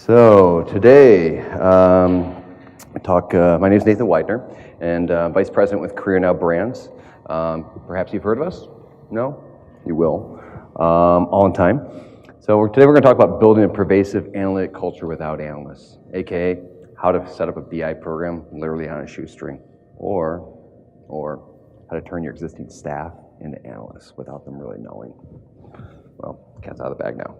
So today, my name is Nathan Widener, and Vice President with Career Now Brands. Perhaps you've heard of us? No? You will. All in time. So today we're going to talk about building a pervasive analytic culture without analysts, aka how to set up a BI program literally on a shoestring, or how to turn your existing staff into analysts without them really knowing. Well, cat's out of the bag now.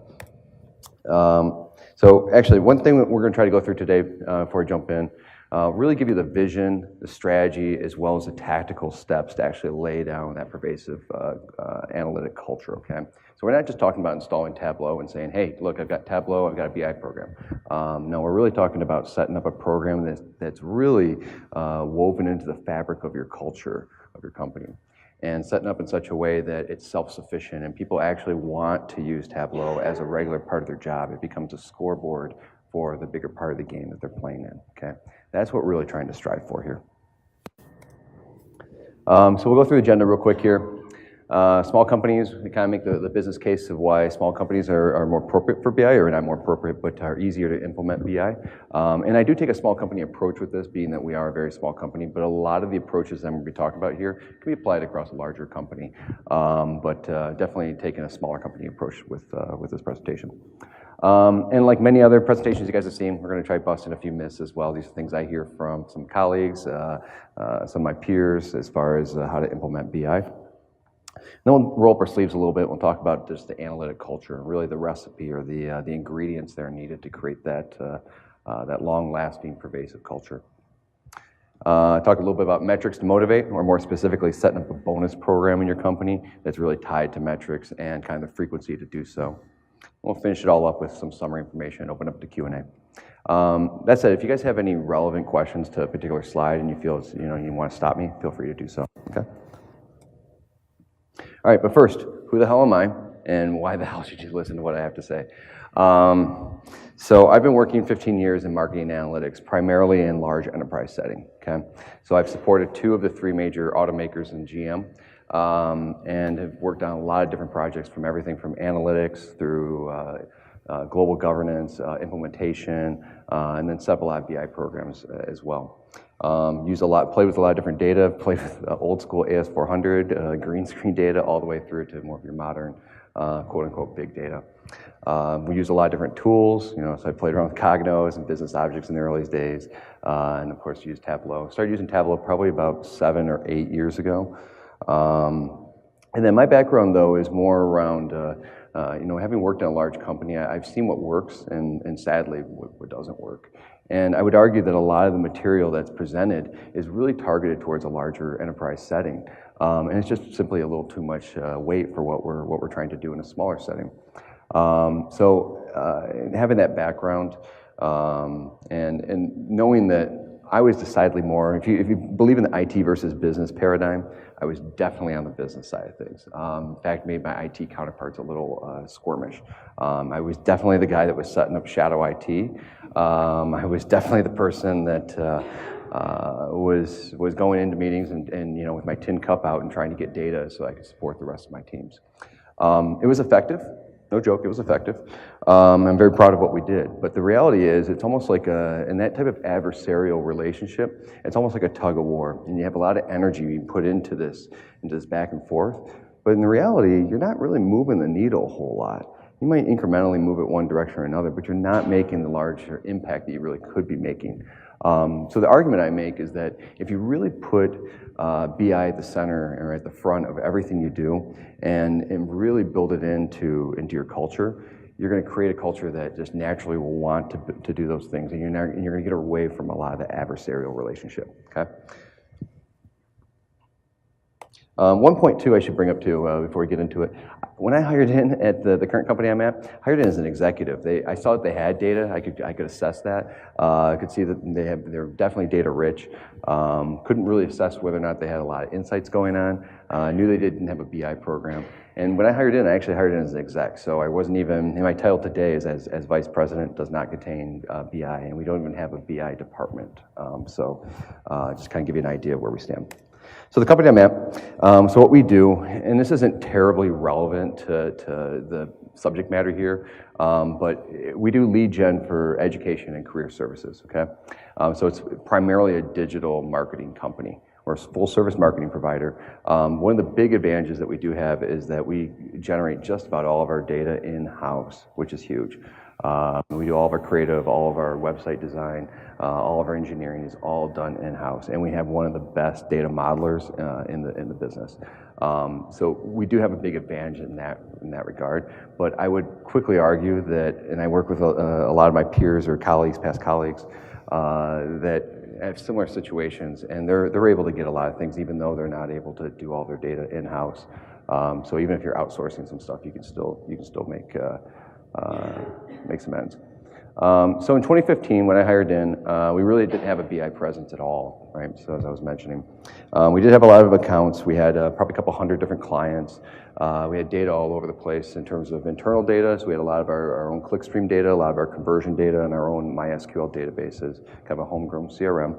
So actually, one thing that we're going to try to go through today before I jump in, really give you the vision, the strategy, as well as the tactical steps to actually lay down that pervasive analytic culture, okay? So we're not just talking about installing Tableau and saying, hey, look, I've got Tableau, I've got a BI program. No, we're really talking about setting up a program that's really woven into the fabric of your culture, of your company, and setting up in such a way that it's self-sufficient and people actually want to use Tableau as a regular part of their job. It becomes a scoreboard for the bigger part of the game that they're playing in, okay? That's what we're really trying to strive for here. So we'll go through the agenda real quick here. Small companies, we kind of make the business case of why small companies are more appropriate for BI, or not more appropriate, but are easier to implement BI. And I do take a small company approach with this, being that we are a very small company, but a lot of the approaches I'm going to be talking about here can be applied across a larger company. But definitely taking a smaller company approach with this presentation. And like many other presentations you guys have seen, we're going to try busting a few myths as well. These are things I hear from some colleagues, some of my peers, as far as how to implement BI. Then we'll roll up our sleeves a little bit. We'll talk about just the analytic culture, really the recipe or the ingredients that are needed to create that long-lasting, pervasive culture. Talk a little bit about metrics to motivate, or more specifically, setting up a bonus program in your company that's really tied to metrics and kind of the frequency to do so. We'll finish it all up with some summary information, open up to Q&A. That said, if you guys have any relevant questions to a particular slide and you feel you want to stop me, feel free to do so. Okay. All right, but first, who the hell am I, and why the hell should you listen to what I have to say? So I've been working 15 years in marketing analytics, primarily in large enterprise setting, okay? So I've supported 2 of the 3 major automakers in GM, and have worked on a lot of different projects, from everything from analytics through global governance, implementation, and then several live BI programs as well. Play with a lot of different data, play with old school AS400, green screen data, all the way through to more of your modern, quote unquote, big data. We use a lot of different tools, so I played around with Cognos and business objects in the early days, and of course used Tableau. Started using Tableau probably about 7 or 8 years ago. And then my background though is more around, having worked in a large company, I've seen what works and sadly what doesn't work. And I would argue that a lot of the material that's presented is really targeted towards a larger enterprise setting. And it's just simply a little too much weight for what we're trying to do in a smaller setting. Having that background and knowing that I was decidedly more, if you believe in the IT versus business paradigm, I was definitely on the business side of things. In fact, made my IT counterparts a little squirmish. I was definitely the guy that was setting up shadow IT. I was definitely the person that was going into meetings and with my tin cup out and trying to get data so I could support the rest of my teams. It was effective. No joke, it was effective. I'm very proud of what we did. But the reality is, it's almost like in that type of adversarial relationship, it's almost like a tug of war. And you have a lot of energy you put into this back and forth. But in the reality, you're not really moving the needle a whole lot. You might incrementally move it one direction or another, but you're not making the larger impact that you really could be making. So the argument I make is that if you really put BI at the center or at the front of everything you do and really build it into your culture, you're going to create a culture that just naturally will want to do those things, and you're going to get away from a lot of the adversarial relationship, okay? One point too I should bring up too before we get into it. When I hired in at the current company I'm at, hired in as an executive. I saw that they had data. I could assess that. I could see that they're definitely data rich. Couldn't really assess whether or not they had a lot of insights going on. Knew they didn't have a BI program. And when I hired in, I actually hired in as an exec. So I wasn't even, my title today is as vice president, does not contain BI, and we don't even have a BI department. Just kind of give you an idea of where we stand. So the company I'm at, so what we do, and this isn't terribly relevant to the subject matter here, but we do lead gen for education and career services, okay? So it's primarily a digital marketing company. We're a full service marketing provider. One of the big advantages that we do have is that we generate just about all of our data in-house, which is huge. We do all of our creative, all of our website design, all of our engineering is all done in-house, and we have one of the best data modelers in the business. So we do have a big advantage in that regard. But I would quickly argue that, and I work with a lot of my peers or colleagues, past colleagues, that have similar situations, and they're able to get a lot of things, even though they're not able to do all their data in-house. So even if you're outsourcing some stuff, you can still make some ends. So in 2015, when I hired in, we really didn't have a BI presence at all, right? So as I was mentioning, we did have a lot of accounts. We had probably a couple hundred different clients. We had data all over the place in terms of internal data. So we had a lot of our own clickstream data, a lot of our conversion data, and our own MySQL databases, kind of a homegrown CRM.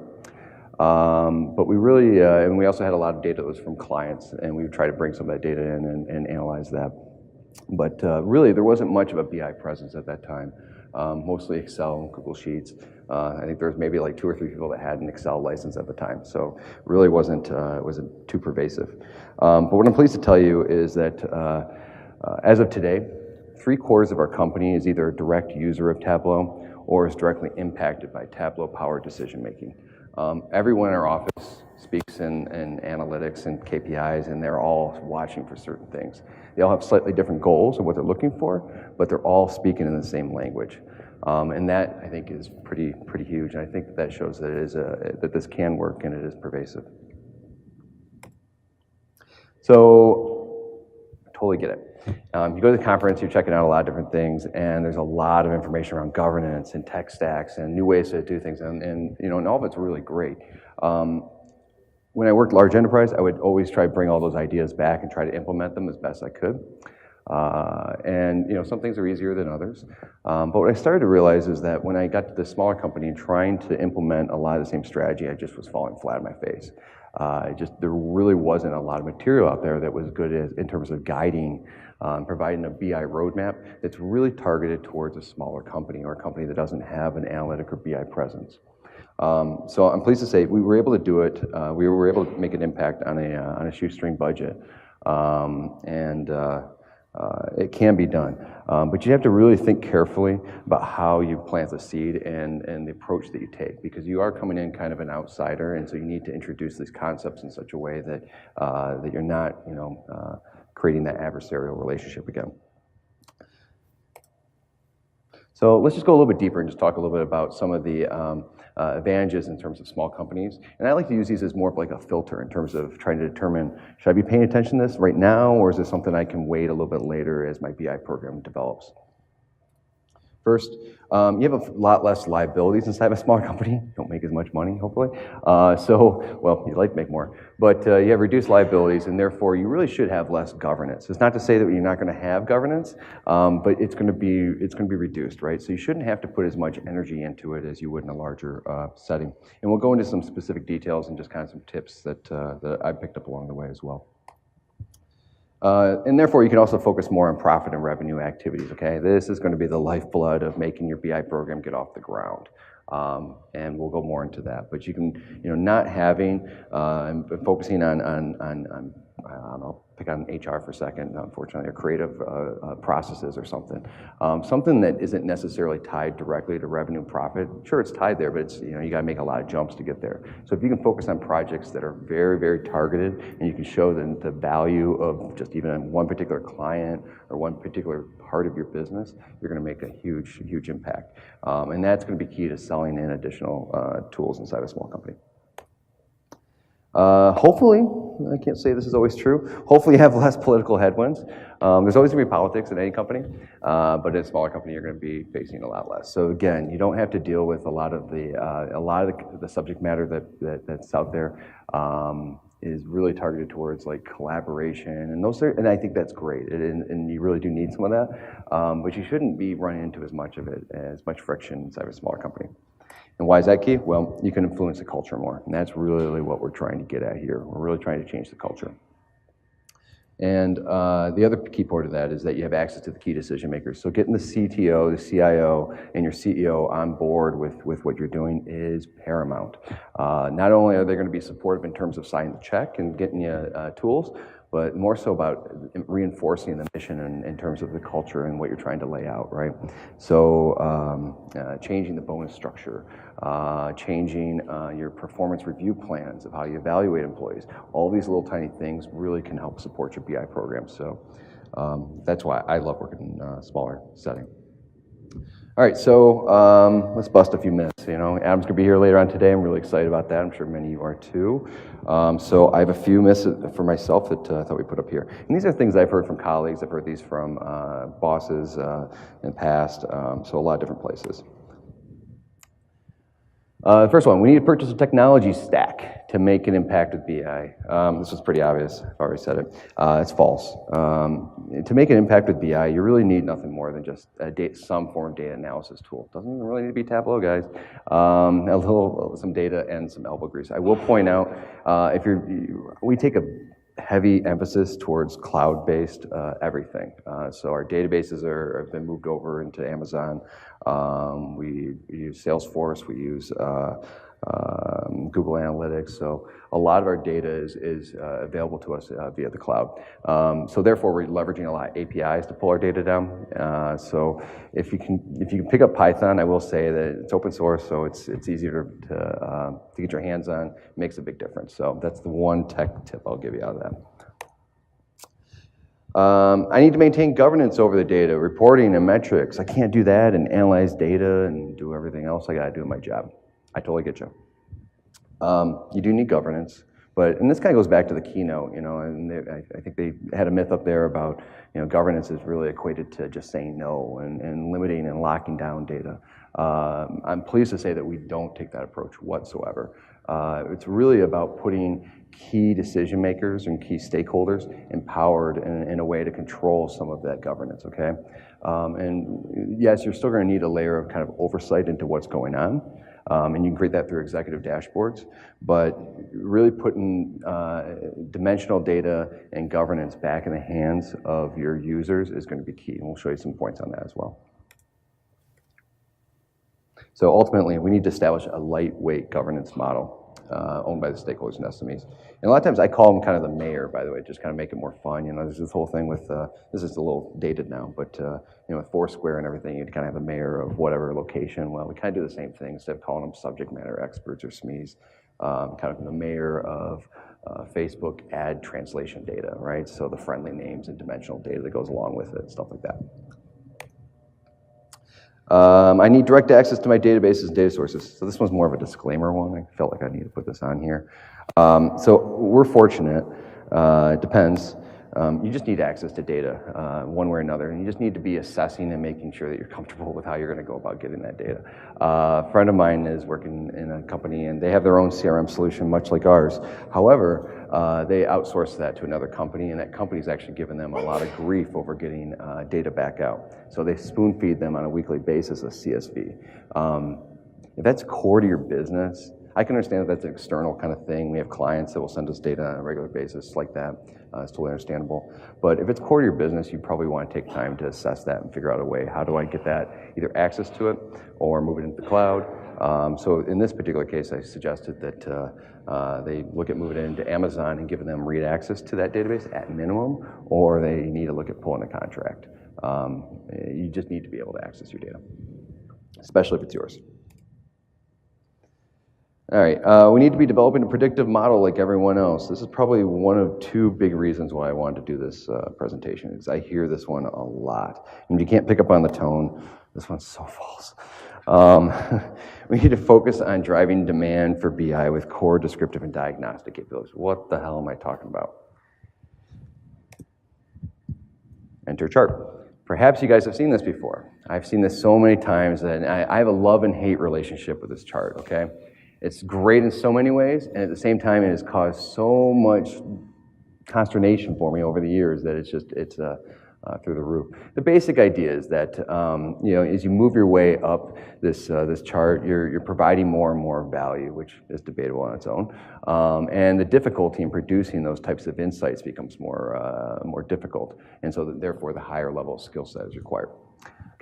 But we really, and we also had a lot of data that was from clients, and we would try to bring some of that data in and analyze that. But really, there wasn't much of a BI presence at that time. Mostly Excel and Google Sheets. I think there was maybe like 2 or 3 people that had an Excel license at the time, so really wasn't too pervasive. But what I'm pleased to tell you is that as of today, 3/4 of our company is either a direct user of Tableau or is directly impacted by Tableau-powered decision making. Everyone in our office speaks in analytics and KPIs, and they're all watching for certain things. They all have slightly different goals of what they're looking for, but they're all speaking in the same language. And that, I think, is pretty huge, and I think that shows that that this can work and it is pervasive. So, I totally get it. You go to the conference, you're checking out a lot of different things, and there's a lot of information around governance and tech stacks and new ways to do things, and all of it's really great. When I worked large enterprise, I would always try to bring all those ideas back and try to implement them as best I could. And some things are easier than others. But what I started to realize is that when I got to the smaller company and trying to implement a lot of the same strategy, I just was falling flat on my face. There really wasn't a lot of material out there that was good in terms of guiding, providing a BI roadmap that's really targeted towards a smaller company or a company that doesn't have an analytic or BI presence. So I'm pleased to say we were able to do it. We were able to make an impact on a shoestring budget, and it can be done. But you have to really think carefully about how you plant the seed and the approach that you take, because you are coming in kind of an outsider, and so you need to introduce these concepts in such a way that that you're not creating that adversarial relationship again. So let's just go a little bit deeper and just talk a little bit about some of the advantages in terms of small companies. And I like to use these as more of like a filter in terms of trying to determine, should I be paying attention to this right now, or is this something I can wait a little bit later as my BI program develops? First, you have a lot less liabilities inside of a smaller company. You don't make as much money, hopefully. Well, you'd like to make more, but you have reduced liabilities, and therefore you really should have less governance. It's not to say that you're not going to have governance, but it's going to be reduced, right? So you shouldn't have to put as much energy into it as you would in a larger setting. And we'll go into some specific details and just kind of some tips that I picked up along the way as well. And therefore, you can also focus more on profit and revenue activities, okay? This is going to be the lifeblood of making your BI program get off the ground. And we'll go more into that. But you can, not having, and focusing on I'll pick on HR for a second, unfortunately, or creative processes or something. Something that isn't necessarily tied directly to revenue and profit. Sure, it's tied there, but it's, you got to make a lot of jumps to get there. So if you can focus on projects that are very, very targeted, and you can show them the value of just even one particular client or one particular part of your business, you're going to make a huge, huge impact. And that's going to be key to selling in additional tools inside a small company. Hopefully, I can't say this is always true, hopefully you have less political headwinds. There's always going to be politics in any company, but in a smaller company you're going to be facing a lot less. So again, you don't have to deal with a lot of the subject matter that's out there is really targeted towards like collaboration and I think that's great, and you really do need some of that, but you shouldn't be running into as much friction inside of a smaller company. And why is that key? Well, you can influence the culture more, and that's really what we're trying to get at here. We're really trying to change the culture. And the other key part of that is that you have access to the key decision makers. So getting the CTO, the CIO, and your CEO on board with what you're doing is paramount. Not only are they going to be supportive in terms of signing the check and getting you tools, but more so about reinforcing the mission in terms of the culture and what you're trying to lay out, right? So changing the bonus structure, changing your performance review plans of how you evaluate employees. All these little tiny things really can help support your BI program. So that's why I love working in a smaller setting. All right, so let's bust a few myths. You know, Adam's gonna be here later on today. I'm really excited about that. I'm sure many of you are too. So I have a few myths for myself that I thought we put up here. And these are things I've heard from colleagues. I've heard these from bosses in the past, so a lot of different places. The first one, we need to purchase a technology stack to make an impact with BI. This was pretty obvious, I've already said it. It's false. To make an impact with BI, you really need nothing more than just some form of data analysis tool. Doesn't even really need to be Tableau, guys. Some data and some elbow grease. I will point out, we take a heavy emphasis towards cloud-based everything. So our databases have been moved over into Amazon. We use Salesforce, we use Google Analytics. So a lot of our data is available to us via the cloud. So therefore, we're leveraging a lot of APIs to pull our data down. So if you can pick up Python, I will say that it's open source, so it's easier to get your hands on. It makes a big difference. So that's the one tech tip I'll give you out of that. I need to maintain governance over the data, reporting and metrics. I can't do that and analyze data and do everything else I gotta do in my job. I totally get you. You do need governance, and this kind of goes back to the keynote, you know, and I think they had a myth up there about, you know, governance is really equated to just saying no and limiting and locking down data. I'm pleased to say that we don't take that approach whatsoever. It's really about putting key decision makers and key stakeholders empowered in a way to control some of that governance, okay? And yes, you're still gonna need a layer of kind of oversight into what's going on, and you can create that through executive dashboards, but really putting dimensional data and governance back in the hands of your users is gonna be key, and we'll show you some points on that as well. So ultimately, we need to establish a lightweight governance model owned by the stakeholders and SMEs. And a lot of times I call them kind of the mayor, by the way, just kind of make it more fun. You know, there's this whole thing with, this is a little dated now, but you know, with Foursquare and everything, you'd kind of have a mayor of whatever location. Well, we kind of do the same thing. Instead of calling them subject matter experts or SMEs, kind of the mayor of Facebook ad translation data, right? So the friendly names and dimensional data that goes along with it, stuff like that. I need direct access to my databases and data sources. So this one's more of a disclaimer one. I felt like I need to put this on here. So we're fortunate, it depends. You just need access to data one way or another, and you just need to be assessing and making sure that you're comfortable with how you're gonna go about getting that data. A friend of mine is working in a company and they have their own CRM solution, much like ours. However, they outsource that to another company, and that company's actually given them a lot of grief over getting data back out. So they spoon feed them on a weekly basis a CSV. If that's core to your business, I can understand that that's an external kind of thing. We have clients that will send us data on a regular basis like that. It's totally understandable. But if it's core to your business, you probably want to take time to assess that and figure out a way. How do I get that, either access to it or move it into the cloud? So in this particular case, I suggested that they look at moving it into Amazon and giving them read access to that database at minimum, or they need to look at pulling a contract. You just need to be able to access your data, especially if it's yours. All right, we need to be developing a predictive model like everyone else. This is probably one of two big reasons why I wanted to do this presentation, because I hear this one a lot. And you can't pick up on the tone. This one's so false. We need to focus on driving demand for BI with core descriptive and diagnostic capabilities. What the hell am I talking about? Enter chart. Perhaps you guys have seen this before. I've seen this so many times that I have a love and hate relationship with this chart, okay? It's great in so many ways, and at the same time, it has caused so much consternation for me over the years that it's through the roof. The basic idea is that as you move your way up this chart, you're providing more and more value, which is debatable on its own, and the difficulty in producing those types of insights becomes more difficult, and so therefore the higher level skill set is required.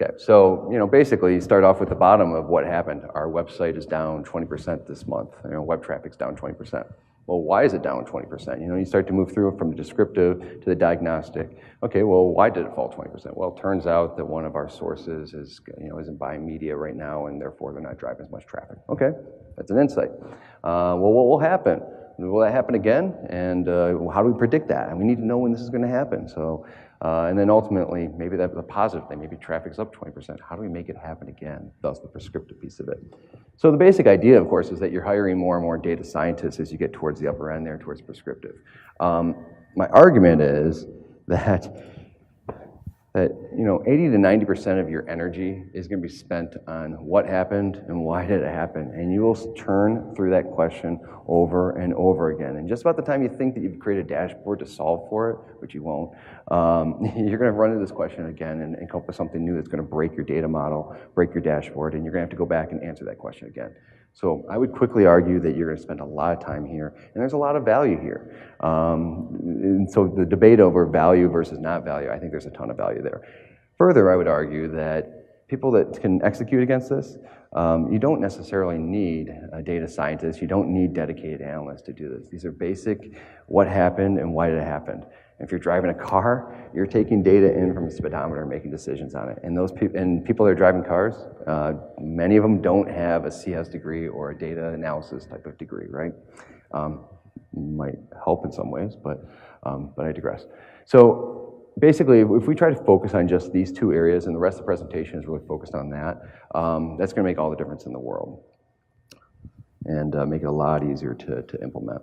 Okay, so basically you start off with the bottom of what happened. Our website is down 20% this month. Web traffic's down 20%. Well, why is it down 20%? You start to move through from the descriptive to the diagnostic. Okay, well, why did it fall 20%? Well, it turns out that one of our sources isn't buying media right now, and therefore they're not driving as much traffic. Okay, that's an insight. Well, what will happen? Will that happen again? And how do we predict that? And we need to know when this is going to happen. So, and then ultimately, maybe that's a positive thing. Maybe traffic's up 20%. How do we make it happen again? Thus, the prescriptive piece of it. So the basic idea, of course, is that you're hiring more and more data scientists as you get towards the upper end there, towards prescriptive. My argument is that 80 to 90% of your energy is going to be spent on what happened and why did it happen, and you will churn through that question over and over again. And just about the time you think that you've created a dashboard to solve for it, which you won't, you're going to run into this question again and come up with something new that's going to break your data model, break your dashboard, and you're going to have to go back and answer that question again. So I would quickly argue that you're going to spend a lot of time here, and there's a lot of value here. And so the debate over value versus not value, I think there's a ton of value there. Further, I would argue that people that can execute against this, you don't necessarily need a data scientist, you don't need dedicated analysts to do this. These are basic, what happened and why did it happen. If you're driving a car, you're taking data in from a speedometer and making decisions on it. And people that are driving cars, many of them don't have a CS degree or a data analysis type of degree, right? Might help in some ways, but I digress. So basically, if we try to focus on just these two areas and the rest of the presentation is really focused on that, that's going to make all the difference in the world and make it a lot easier to implement.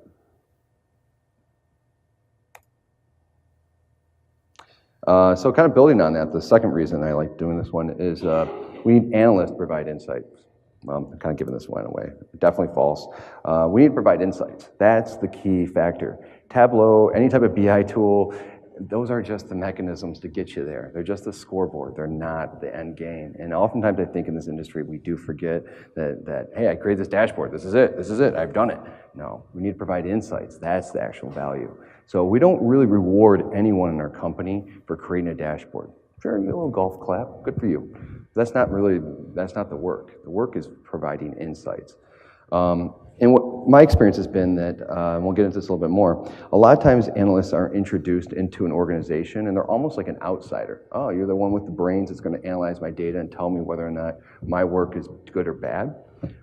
So kind of building on that, the second reason I like doing this one is we need analysts to provide insights. I'm kind of giving this one away. Definitely false. We need to provide insights. That's the key factor. Tableau, any type of BI tool, those are just the mechanisms to get you there. They're just the scoreboard. They're not the end game. And oftentimes I think in this industry we do forget that hey, I created this dashboard. This is it. I've done it. No, we need to provide insights. That's the actual value. So we don't really reward anyone in our company for creating a dashboard. Sure, you get a little golf clap. Good for you. That's not the work. The work is providing insights. And what my experience has been that, and we'll get into this a little bit more, a lot of times analysts are introduced into an organization and they're almost like an outsider. Oh, you're the one with the brains that's going to analyze my data and tell me whether or not my work is good or bad.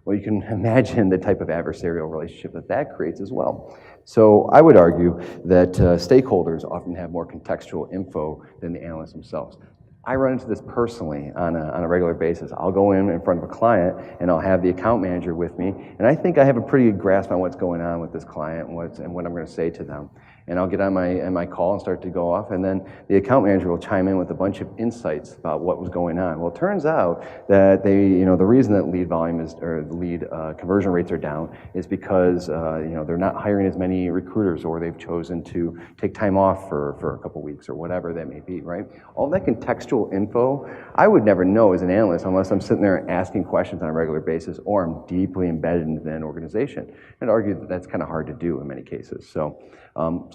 Well, you can imagine the type of adversarial relationship that creates as well. So I would argue that stakeholders often have more contextual info than the analysts themselves. I run into this personally on a regular basis. I'll go in front of a client and I'll have the account manager with me, and I think I have a pretty good grasp on what's going on with this client and what I'm going to say to them. And I'll get on my call and start to go off, and then the account manager will chime in with a bunch of insights about what was going on. Well, it turns out that the reason that lead volume is, or the lead conversion rates are down is because they're not hiring as many recruiters, or they've chosen to take time off for a couple weeks or whatever that may be, right? All that contextual info, I would never know as an analyst unless I'm sitting there asking questions on a regular basis or I'm deeply embedded into an organization. I'd argue that that's kind of hard to do in many cases. So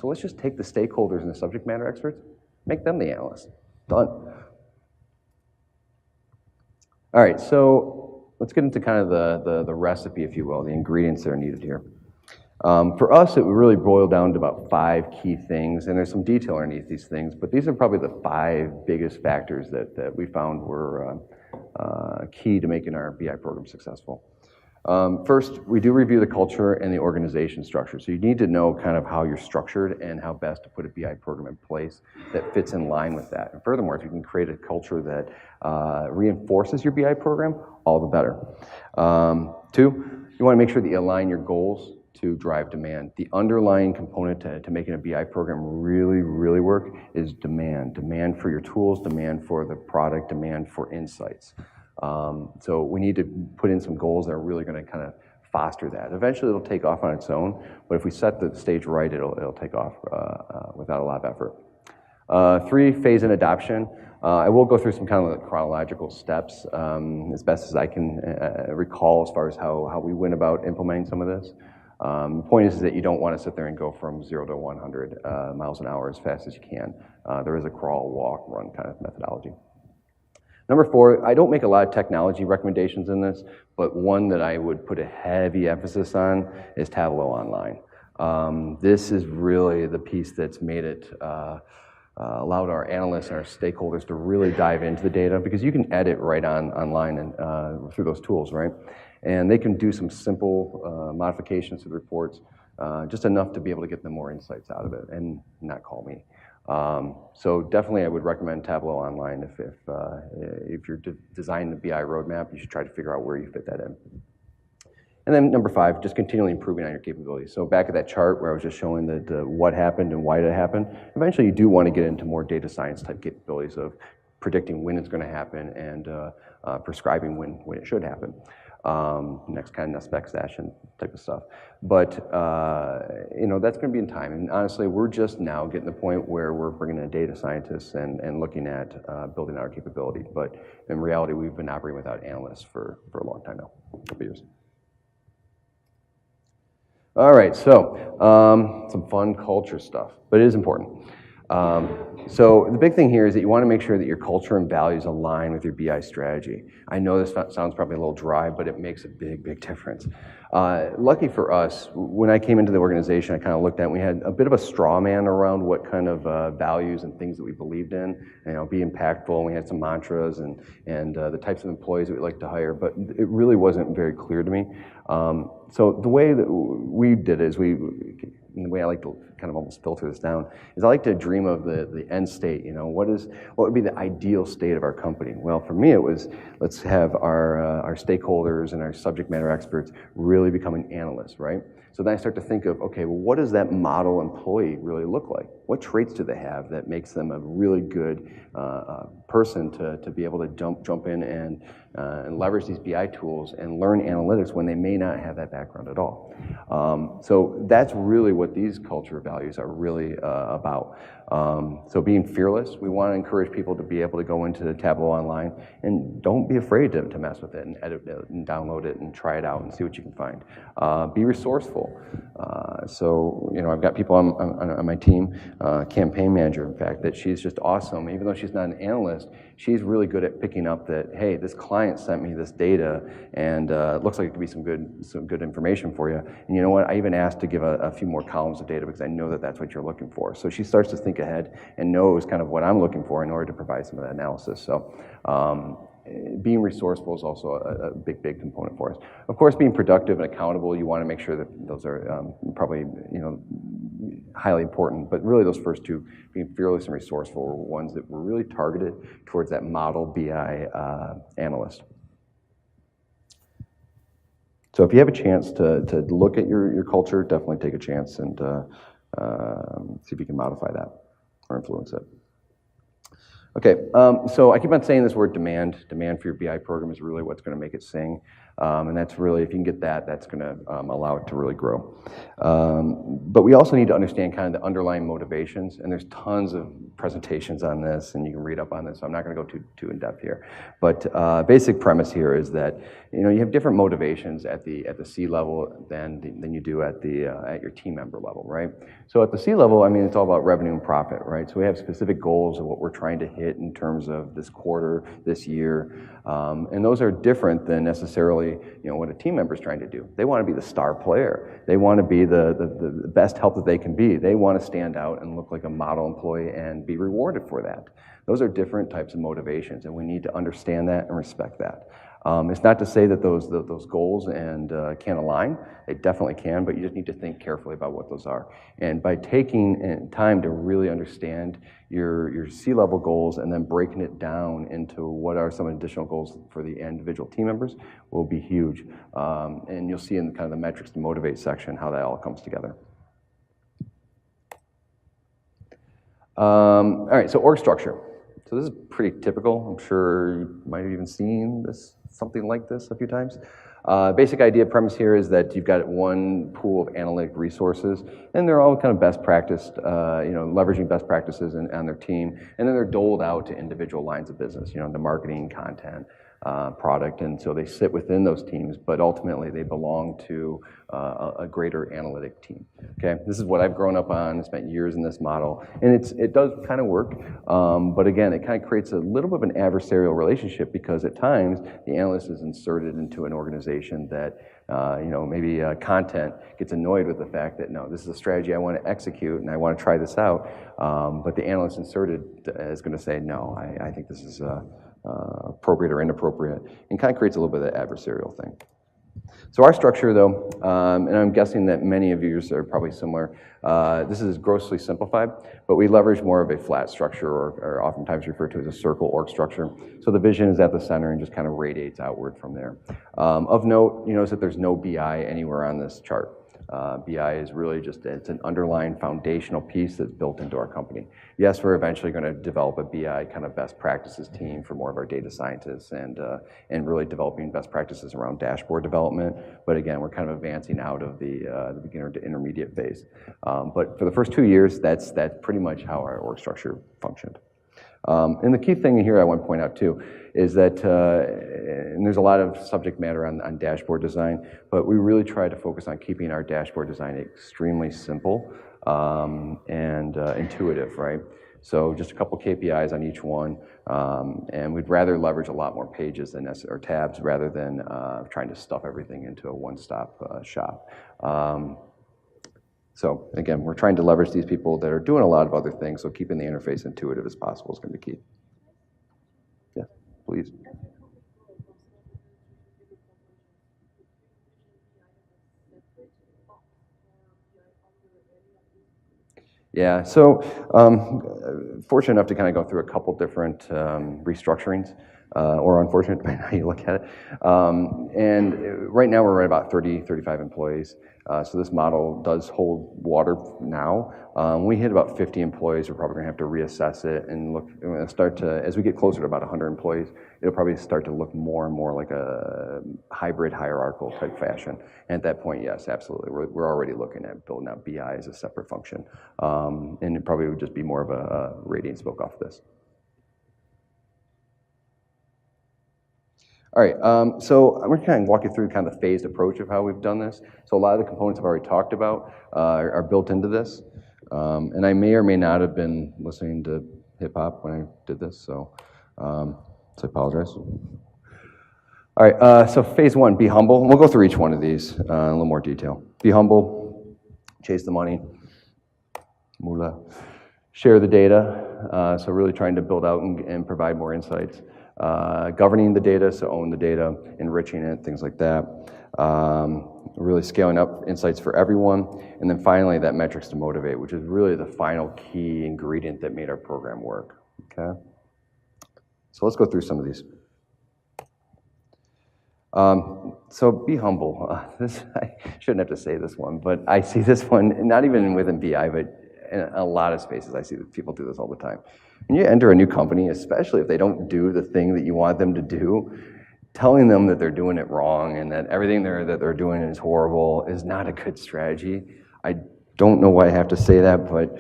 let's just take the stakeholders and the subject matter experts, make them the analysts. Done. All right, so let's get into kind of the recipe, if you will, the ingredients that are needed here. For us, it would really boil down to about 5 key things, and there's some detail underneath these things, but these are probably the 5 biggest factors that we found were key to making our BI program successful. First, we do review the culture and the organization structure. So you need to know kind of how you're structured and how best to put a BI program in place that fits in line with that. And furthermore, if you can create a culture that reinforces your BI program, all the better. 2, you want to make sure that you align your goals to drive demand. The underlying component to making a BI program really, really work is demand. Demand for your tools, demand for the product, demand for insights. So we need to put in some goals that are really going to kind of foster that. Eventually it'll take off on its own, but if we set the stage right, it'll take off without a lot of effort. Three, phase in adoption. I will go through some kind of chronological steps as best as I can recall as far as how we went about implementing some of this. The point is that you don't want to sit there and go from 0 to 100 miles an hour as fast as you can. There is a crawl, walk, run kind of methodology. Number four, I don't make a lot of technology recommendations in this, but one that I would put a heavy emphasis on is Tableau Online. This is really the piece that's made it allowed our analysts and our stakeholders to really dive into the data, because you can edit right online and through those tools, right? And they can do some simple modifications to the reports, just enough to be able to get them more insights out of it and not call me. So definitely I would recommend Tableau Online. If you're designing the BI roadmap, you should try to figure out where you fit that in. And then number five, just continually improving on your capabilities. So back at that chart where I was just showing what happened and why did it happen, eventually you do want to get into more data science type capabilities of predicting when it's going to happen and prescribing when it should happen. Next kind of spec session type of stuff. But that's going to be in time. And honestly, we're just now getting to the point where we're bringing in data scientists and looking at building our capability. But in reality, we've been operating without analysts for a long time now, a couple years. All right, so some fun culture stuff, but it is important. So the big thing here is that you want to make sure that your culture and values align with your BI strategy. I know this sounds probably a little dry, but it makes a big, big difference. Lucky for us, when I came into the organization, I kind of looked at, we had a bit of a straw man around what kind of values and things that we believed in, be impactful, and we had some mantras and the types of employees that we like to hire, but it really wasn't very clear to me. So the way that we did it is the way I like to kind of almost filter this down is I like to dream of the end state. What would be the ideal state of our company? Well, for me, it was let's have our stakeholders and our subject matter experts really becoming analysts, right? So then I start to think of, okay, well, what does that model employee really look like? What traits do they have that makes them a really good person to be able to jump in and leverage these BI tools and learn analytics when they may not have that background at all. So that's really what these culture values are really about. So being fearless, we want to encourage people to be able to go into the Tableau Online and don't be afraid to mess with it and edit it and download it and try it out and see what you can find. Be resourceful. So I've got people on my team, campaign manager, in fact, that she's just awesome. Even though she's not an analyst, she's really good at picking up that, hey, this client sent me this data and it looks like it could be some good information for you. And you know what? I even asked to give a few more columns of data because I know that that's what you're looking for. So she starts to think ahead and knows kind of what I'm looking for in order to provide some of that analysis. So being resourceful is also a big component for us. Of course, being productive and accountable, you want to make sure that those are probably highly important, but really those first two, being fearless and resourceful, were ones that were really targeted towards that model BI analyst. So if you have a chance to look at your culture, definitely take a chance and see if you can modify that or influence it. Okay, so I keep on saying this word demand. Demand for your BI program is really what's going to make it sing. And that's really, if you can get that, that's going to allow it to really grow. But we also need to understand kind of the underlying motivations, and there's tons of presentations on this, and you can read up on this, so I'm not going to go too in depth here. But basic premise here is that you have different motivations at the C level than you do at your team member level, right? So at the C level, I mean, it's all about revenue and profit, right? So we have specific goals of what we're trying to hit in terms of this quarter, this year, and those are different than necessarily what a team member is trying to do. They want to be the star player. They want to be the best help that they can be. They want to stand out and look like a model employee and be rewarded for that. Those are different types of motivations, and we need to understand that and respect that. It's not to say that those goals can't align. They definitely can, but you just need to think carefully about what those are. And by taking time to really understand your C-level goals and then breaking it down into what are some additional goals for the individual team members will be huge. And you'll see in kind of the metrics to motivate section how that all comes together. All right, so org structure. So this is pretty typical. I'm sure you might have even seen this something like this a few times. Basic idea premise here is that you've got one pool of analytic resources, and they're all kind of best practiced, leveraging best practices on their team, and then they're doled out to individual lines of business, to marketing, content, product, and so they sit within those teams, but ultimately they belong to a greater analytic team. Okay, this is what I've grown up on. I spent years in this model, and it does kind of work, but again, it kind of creates a little bit of an adversarial relationship because at times the analyst is inserted into an organization that maybe content gets annoyed with the fact that no, this is a strategy I want to execute and I want to try this out, but the analyst inserted is going to say no, I think this is appropriate or inappropriate, and kind of creates a little bit of that adversarial thing. So our structure, though, and I'm guessing that many of yours are probably similar, this is grossly simplified, but we leverage more of a flat structure, or oftentimes referred to as a circle org structure. So the vision is at the center and just kind of radiates outward from there. Of note, you notice that there's no BI anywhere on this chart. BI is really just, it's an underlying foundational piece that's built into our company. Yes, we're eventually going to develop a BI kind of best practices team for more of our data scientists and really developing best practices around dashboard development. But again, we're kind of advancing out of the beginner to intermediate phase. But for the first 2 years, that's pretty much how our org structure functioned. And the key thing here I want to point out too is that, and there's a lot of subject matter on dashboard design, but we really try to focus on keeping our dashboard design extremely simple and intuitive, right? So just a couple KPIs on each one, and we'd rather leverage a lot more pages or tabs rather than trying to stuff everything into a one-stop shop. So again, we're trying to leverage these people that are doing a lot of other things, so keeping the interface intuitive as possible is going to be key. Yeah, please. Yeah, so fortunate enough to kind of go through a couple different restructurings, or unfortunate, depending on how you look at it. And right now we're at about 35 employees. So this model does hold water now. When we hit about 50 employees, we're probably going to have to reassess it and look. We're going to start to, as we get closer to about 100 employees, it'll probably start to look more and more like a hybrid hierarchical type fashion. And at that point, yes, absolutely, we're already looking at building out BI as a separate function, and it probably would just be more of a radiant spoke off this. All right, so I'm going to kind of walk you through kind of the phased approach of how we've done this. So a lot of the components I've already talked about are built into this. And I may or may not have been listening to hip hop when I did this, so I apologize. All right, so phase one, be humble. And we'll go through each one of these in a little more detail. Be humble, chase the money, moolah, share the data. So really trying to build out and provide more insights. Governing the data, so own the data, enriching it, things like that. Really scaling up insights for everyone. And then finally, that metrics to motivate, which is really the final key ingredient that made our program work, okay? So let's go through some of these. So be humble. I shouldn't have to say this one, but I see this one, not even within BI, but in a lot of spaces, I see that people do this all the time. When you enter a new company, especially if they don't do the thing that you want them to do, telling them that they're doing it wrong and that everything that they're doing is horrible is not a good strategy. I don't know why I have to say that, but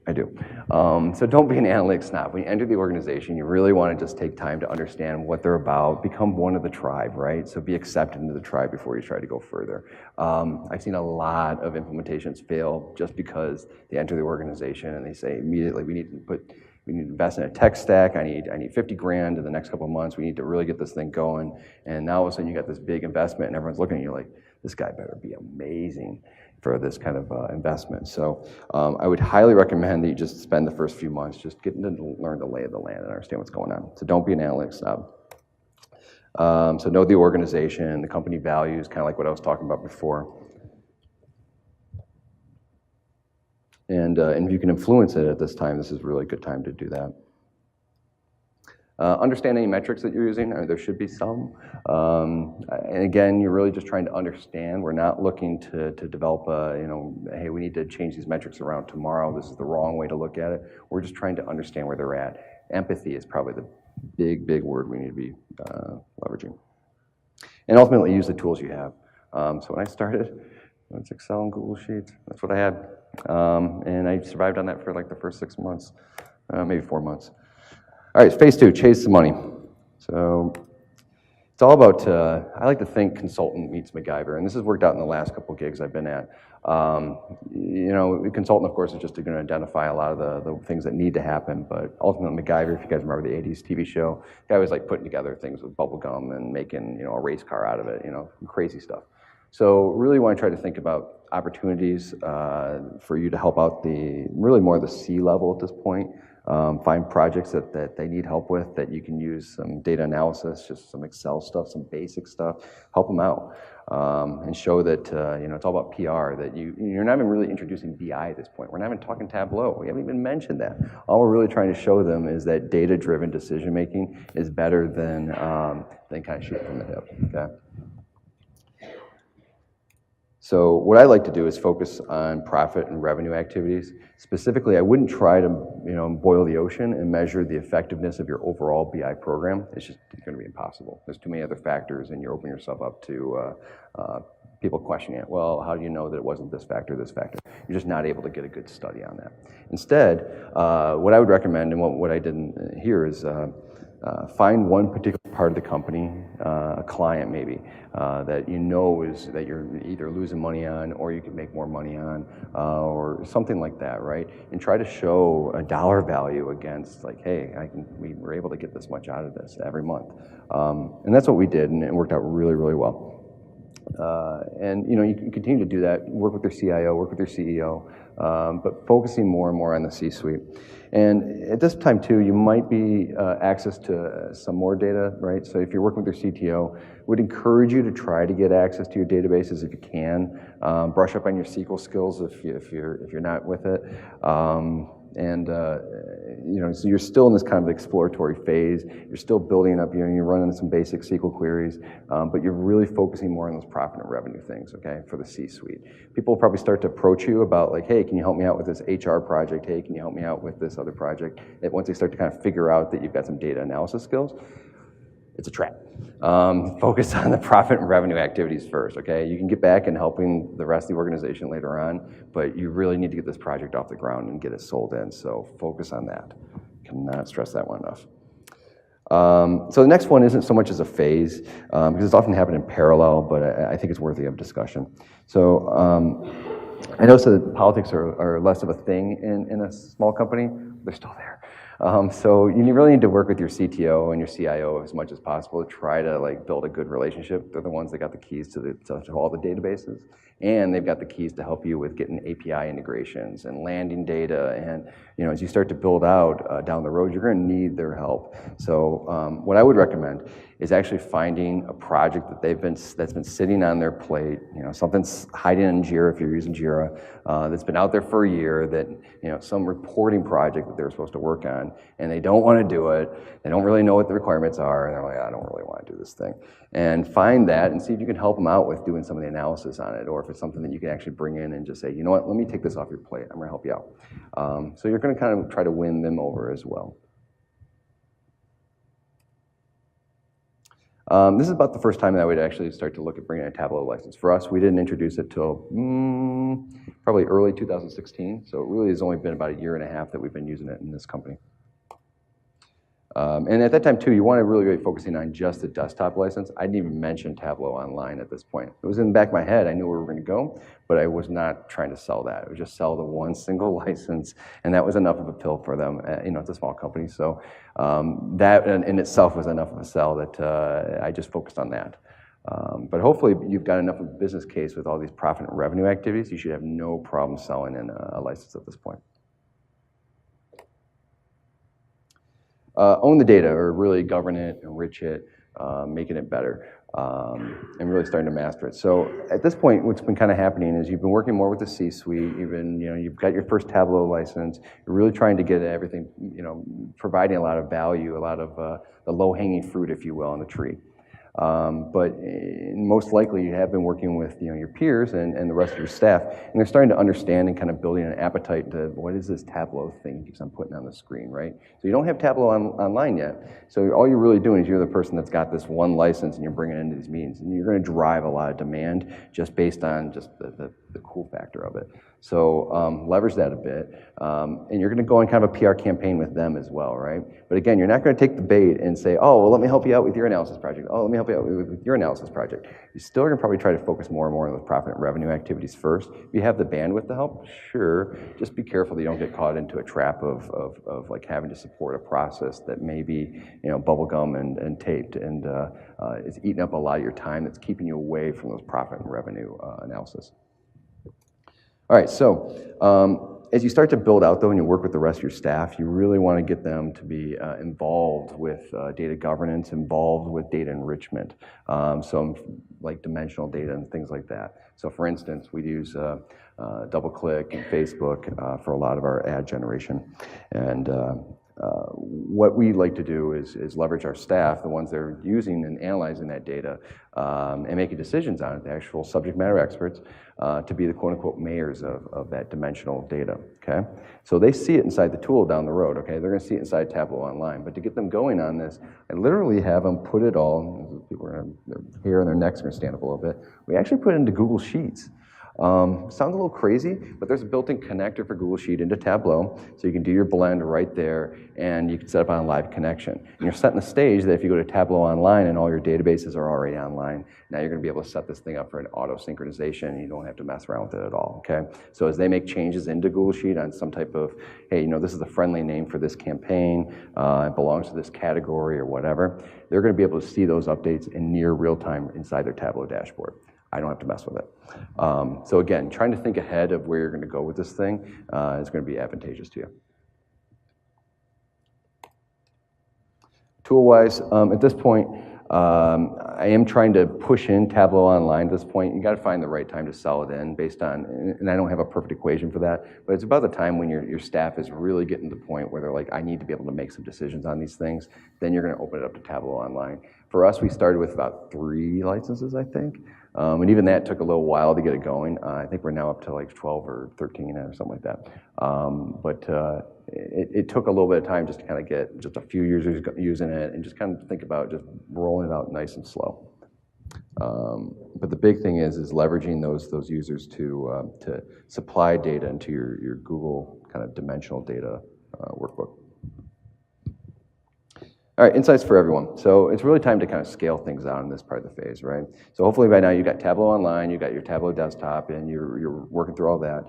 I do. So don't be an analytics snob. When you enter the organization, you really want to just take time to understand what they're about, become one of the tribe, right? So be accepted into the tribe before you try to go further. I've seen a lot of implementations fail just because they enter the organization and they say immediately, we need to invest in a tech stack. I need 50 grand in the next couple of months. We need to really get this thing going. And now all of a sudden you got this big investment and everyone's looking at you like, this guy better be amazing for this kind of investment. So I would highly recommend that you just spend the first few months just getting to learn the lay of the land and understand what's going on. So don't be an analytics snob. So know the organization, the company values, kind of like what I was talking about before. And if you can influence it at this time, this is really a good time to do that. Understand any metrics that you're using. There should be some. And again, you're really just trying to understand. We're not looking to develop hey, we need to change these metrics around tomorrow. This is the wrong way to look at it. We're just trying to understand where they're at. Empathy is probably the big word we need to be leveraging. and ultimately use the tools you have. So when I started, it's Excel and Google Sheets. That's what I had. And I survived on that for like the first 6 months, maybe 4 months. All right, phase 2, chase the money. So it's all about, I like to think consultant meets MacGyver, and this has worked out in the last couple gigs I've been at. You know, consultant, of course, is just going to identify a lot of the things that need to happen, but ultimately MacGyver, if you guys remember the 80s TV show, the guy was like putting together things with bubble gum and making, you know, a race car out of it, you know, crazy stuff. So really want to try to think about opportunities for you to help out really more the C-level at this point. Find projects that they need help with, that you can use some data analysis, just some Excel stuff, some basic stuff, help them out. And show that, you know, it's all about PR, that you're not even really introducing BI at this point. We're not even talking Tableau. We haven't even mentioned that. All we're really trying to show them is that data-driven decision-making is better than kind of shooting from the hip, okay? So what I like to do is focus on profit and revenue activities. Specifically, I wouldn't try to, you know, boil the ocean and measure the effectiveness of your overall BI program. It's just going to be impossible. There's too many other factors, and you're opening yourself up to people questioning it. Well, how do you know that it wasn't this factor, this factor? You're just not able to get a good study on that. Instead, what I would recommend, and what I did here is find one particular part of the company, a client maybe, that you know is that you're either losing money on or you can make more money on, or something like that, right? And try to show a dollar value against, like, hey, we were able to get this much out of this every month. And that's what we did, and it worked out really, really well. And you know, you can continue to do that, work with your CIO, work with your CEO, but focusing more and more on the C-suite. And at this time too, you might be access to some more data, right? So if you're working with your CTO, would encourage you to try to get access to your databases if you can. Brush up on your SQL skills if you're not with it. You know, so you're still in this kind of exploratory phase. You're still building up, you know, you're running some basic SQL queries, but you're really focusing more on those profit and revenue things, okay, for the C-suite. People will probably start to approach you about, like, hey, can you help me out with this HR project? Hey, can you help me out with this other project? And once they start to kind of figure out that you've got some data analysis skills, it's a trap. Focus on the profit and revenue activities first, okay? You can get back and helping the rest of the organization later on, but you really need to get this project off the ground and get it sold in, so focus on that. Cannot stress that one enough. So the next one isn't so much as a phase, because it's often happened in parallel, but I think it's worthy of discussion. So I know that politics are less of a thing in a small company. They're still there. So you really need to work with your CTO and your CIO as much as possible to try to, like, build a good relationship. They're the ones that got the keys to all the databases, and they've got the keys to help you with getting API integrations and landing data. And you know, as you start to build out down the road, you're going to need their help. So what I would recommend is actually finding a project that's been sitting on their plate. You know, something's hiding in Jira if you're using Jira, that's been out there for a year, that, you know, some reporting project that they're supposed to work on, and they don't want to do it. They don't really know what the requirements are, and they're like, I don't really want to do this thing. And find that and see if you can help them out with doing some of the analysis on it, or if it's something that you can actually bring in and just say, you know what, let me take this off your plate. I'm going to help you out. So you're going to kind of try to win them over as well. This is about the first time that I would actually start to look at bringing a Tableau license. For us, we didn't introduce it till probably early 2016, so it really has only been about a year and a half that we've been using it in this company. And at that time too, you want to really be focusing on just the desktop license. I didn't even mention Tableau Online at this point. It was in the back of my head. I knew where we were going to go, but I was not trying to sell that. It was just sell the one single license, and that was enough of a pill for them. You know, it's a small company, so that in itself was enough of a sell that I just focused on that. But hopefully you've got enough of a business case with all these profit and revenue activities. You should have no problem selling in a license at this point. Own the data, or really govern it, enrich it, making it better, and really starting to master it. So at this point, what's been kind of happening is you've been working more with the C-suite. You've got your first Tableau license. You're really trying to get everything, you know, providing a lot of value, a lot of the low-hanging fruit, if you will, on the tree. But most likely you have been working with your peers and the rest of your staff, and they're starting to understand and kind of building an appetite to what is this Tableau thing because I'm putting on the screen, right? So you don't have Tableau online yet, so all you're really doing is you're the person that's got this one license and you're bringing it into these meetings, and you're going to drive a lot of demand just based on just the cool factor of it. So leverage that a bit, and you're going to go on kind of a PR campaign with them as well, right? But again, you're not going to take the bait and say, oh, well, let me help you out with your analysis project. Oh, let me help you out with your analysis project. You're still going to probably try to focus more and more on those profit and revenue activities first. If you have the bandwidth to help, sure. Just be careful that you don't get caught into a trap of like having to support a process that may be bubblegum and taped and is eating up a lot of your time that's keeping you away from those profit and revenue analysis. All right, so as you start to build out though and you work with the rest of your staff, you really want to get them to be involved with data governance, involved with data enrichment, so like dimensional data and things like that. So for instance, we use DoubleClick and Facebook for a lot of our ad generation. And what we like to do is leverage our staff, the ones that are using and analyzing that data and making decisions on it, the actual subject matter experts, to be the quote-unquote mayors of that dimensional data, okay? So they see it inside the tool down the road, okay? They're gonna see it inside Tableau Online, but to get them going on this, I literally have them put it all, people are their hair and their necks are gonna stand up a little bit, we actually put it into Google Sheets. Sounds a little crazy, but there's a built-in connector for Google Sheet into Tableau, so you can do your blend right there, and you can set up on a live connection. And you're setting the stage that if you go to Tableau Online and all your databases are already online, now you're going to be able to set this thing up for an auto-synchronization, and you don't have to mess around with it at all, okay? So as they make changes into Google Sheet on some type of, hey, this is a friendly name for this campaign, it belongs to this category or whatever, they're going to be able to see those updates in near real time inside their Tableau dashboard. I don't have to mess with it. So again, trying to think ahead of where you're going to go with this thing is going to be advantageous to you. Tool-wise, at this point, I am trying to push in Tableau Online at this point. You got to find the right time to sell it in based on, and I don't have a perfect equation for that, but it's about the time when your staff is really getting to the point where they're like, I need to be able to make some decisions on these things. Then you're going to open it up to Tableau Online. For us, we started with about 3 licenses, I think. And even that took a little while to get it going. I think we're now up to like 12 or 13 or something like that. But it took a little bit of time just to kind of get just a few users using it and just kind of think about just rolling it out nice and slow. But the big thing is leveraging those users to supply data into your Google kind of dimensional data workbook. All right, insights for everyone. So it's really time to kind of scale things out in this part of the phase, right? So hopefully by now you've got Tableau Online, you've got your Tableau desktop, and you're working through all that.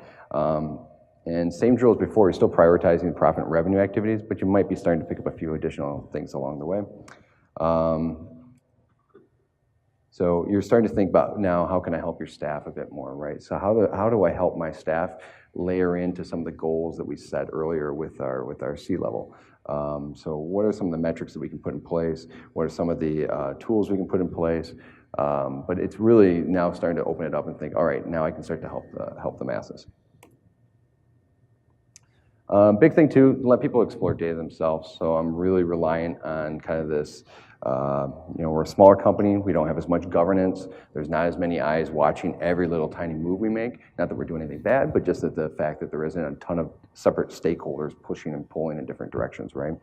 And same drill as before, you're still prioritizing profit and revenue activities, but you might be starting to pick up a few additional things along the way. So you're starting to think about now, how can I help your staff a bit more, right? So how do I help my staff layer into some of the goals that we set earlier with our C-level? So what are some of the metrics that we can put in place? What are some of the tools we can put in place? But it's really now starting to open it up and think, all right, now I can start to help the masses. Big thing too, let people explore data themselves. So I'm really reliant on kind of this, we're a smaller company, we don't have as much governance, there's not as many eyes watching every little tiny move we make. Not that we're doing anything bad, but just that the fact that there isn't a ton of separate stakeholders pushing and pulling in different directions, right?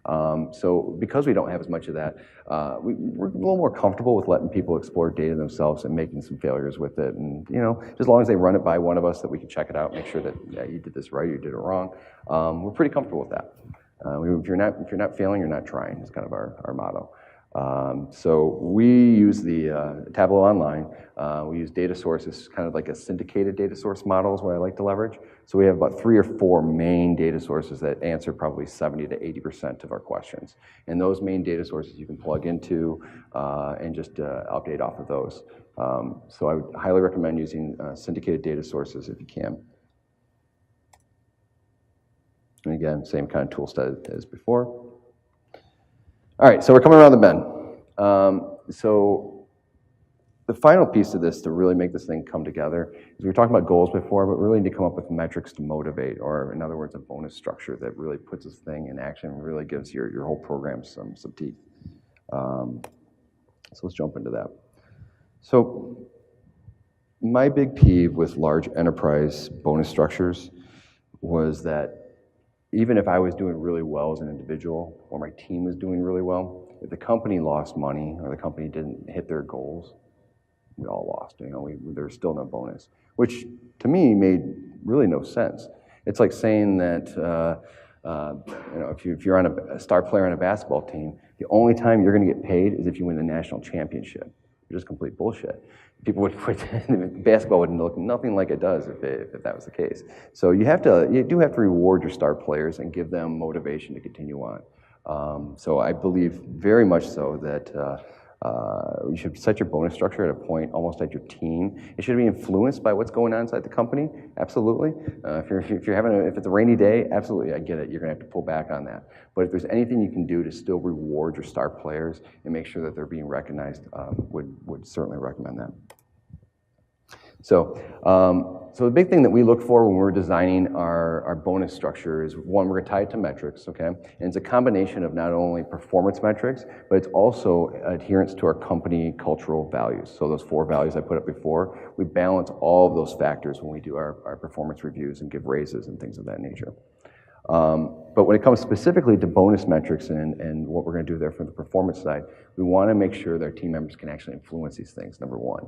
So because we don't have as much of that, we're a little more comfortable with letting people explore data themselves and making some failures with it. And just as long as they run it by one of us that we can check it out, make sure that you did this right, you did it wrong, we're pretty comfortable with that. If you're not failing, you're not trying. It's kind of our motto. So we use the Tableau Online. We use data sources, kind of like a syndicated data source model is what I like to leverage. So we have about 3 or 4 main data sources that answer probably 70 to 80% of our questions. And those main data sources you can plug into and just update off of those. So I would highly recommend using syndicated data sources if you can. And again, same kind of tool set as before. All right, so we're coming around the bend. So the final piece of this to really make this thing come together is we were talking about goals before, but we really need to come up with metrics to motivate, or in other words, a bonus structure that really puts this thing in action and really gives your whole program some teeth. So let's jump into that. So my big peeve with large enterprise bonus structures was that even if I was doing really well as an individual or my team was doing really well, if the company lost money or the company didn't hit their goals, we all lost. There's still no bonus, which to me made really no sense. It's like saying that if you're on a star player on a basketball team, the only time you're going to get paid is if you win the national championship. It's just complete bullshit. People would basketball would look nothing like it does if that was the case. So you do have to reward your star players and give them motivation to continue on. So I believe very much so that you should set your bonus structure at a point almost at your team. It should be influenced by what's going on inside the company, absolutely. If it's a rainy day, absolutely, I get it. You're gonna have to pull back on that. But if there's anything you can do to still reward your star players and make sure that they're being recognized, would certainly recommend that. So the big thing that we look for when we're designing our bonus structure is, one, we're gonna tie it to metrics, okay? And it's a combination of not only performance metrics, but it's also adherence to our company cultural values. So those 4 values I put up before, we balance all of those factors when we do our performance reviews and give raises and things of that nature. But when it comes specifically to bonus metrics and what we're going to do there from the performance side, we want to make sure that our team members can actually influence these things, number one.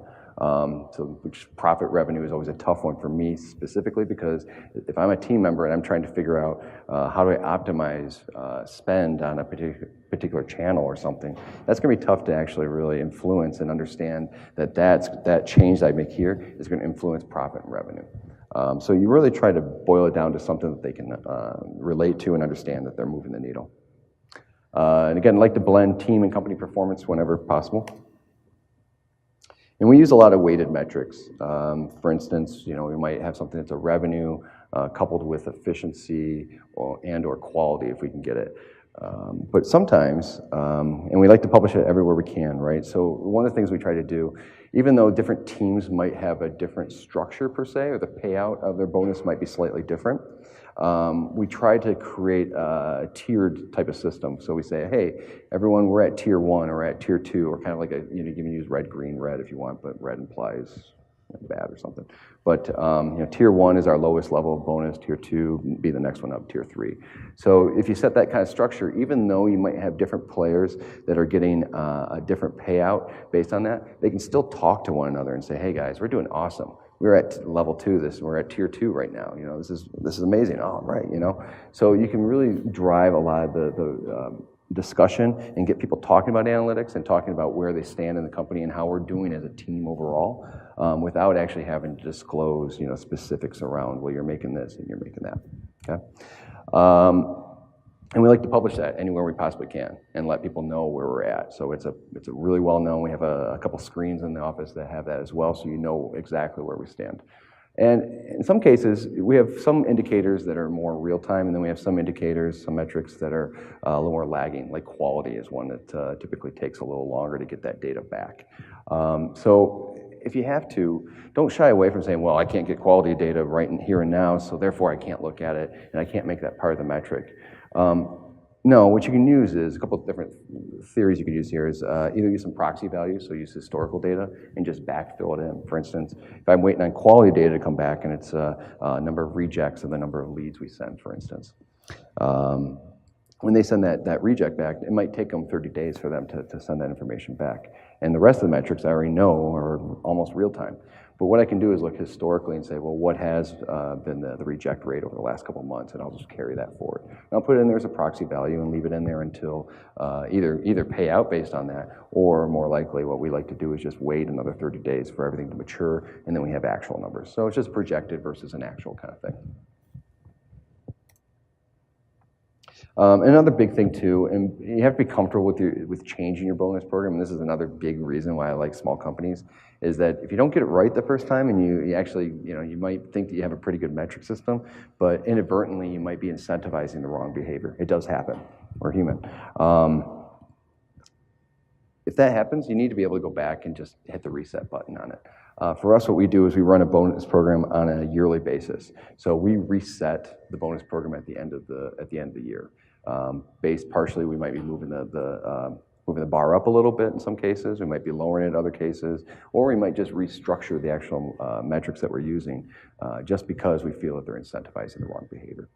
Which profit revenue is always a tough one for me specifically, because if I'm a team member and I'm trying to figure out how do I optimize spend on a particular channel or something, that's going to be tough to actually really influence and understand that change that I make here is going to influence profit and revenue. So you really try to boil it down to something that they can relate to and understand that they're moving the needle. And again, I like to blend team and company performance whenever possible. And we use a lot of weighted metrics. For instance, we might have something that's a revenue coupled with efficiency or quality if we can get it. But sometimes, and we like to publish it everywhere we can, right? So one of the things we try to do, even though different teams might have a different structure per se, or the payout of their bonus might be slightly different, we try to create a tiered type of system. So we say, hey, everyone, we're at tier 1 or at tier 2, or kind of like you can use red, green, red if you want, but red implies bad or something. But tier 1 is our lowest level of bonus, tier 2 be the next one up, tier 3. So if you set that kind of structure, even though you might have different players that are getting a different payout based on that, they can still talk to one another and say, hey guys, we're doing awesome. We're at level 2, we're at tier 2 right now. This is amazing. Oh, right, So you can really drive a lot of the discussion and get people talking about analytics and talking about where they stand in the company and how we're doing as a team overall, without actually having to disclose, specifics around, well, you're making this and you're making that, okay? And we like to publish that anywhere we possibly can and let people know where we're at. So it's a really well known. We have a couple screens in the office that have that as well, so you know exactly where we stand. And in some cases, we have some indicators that are more real time, and then we have some indicators, some metrics that are a little more lagging, like quality is one that typically takes a little longer to get that data back. So if you have to, don't shy away from saying, well, I can't get quality data right in here and now, so therefore I can't look at it, and I can't make that part of the metric. No, what you can use is a couple of different theories you could use here is either use some proxy values, so use historical data and just backfill it in. For instance, if I'm waiting on quality data to come back and it's a number of rejects and the number of leads we send, for instance. When they send that reject back, it might take them 30 days for them to send that information back. And the rest of the metrics I already know are almost real time. But what I can do is look historically and say, well, what has been the reject rate over the last couple of months, and I'll just carry that forward. And I'll put it in there as a proxy value and leave it in there until either pay out based on that, or more likely what we like to do is just wait another 30 days for everything to mature, and then we have actual numbers. So it's just projected versus an actual kind of thing. Another big thing too, and you have to be comfortable with changing your bonus program, and this is another big reason why I like small companies, is that if you don't get it right the first time and you actually, you might think that you have a pretty good metric system, but inadvertently you might be incentivizing the wrong behavior. It does happen. We're human. If that happens, you need to be able to go back and just hit the reset button on it. For us, what we do is we run a bonus program on a yearly basis. So we reset the bonus program at the end of the year. Based partially, we might be moving the moving the bar up a little bit in some cases, we might be lowering it in other cases, or we might just restructure the actual metrics that we're using just because we feel that they're incentivizing the wrong behavior.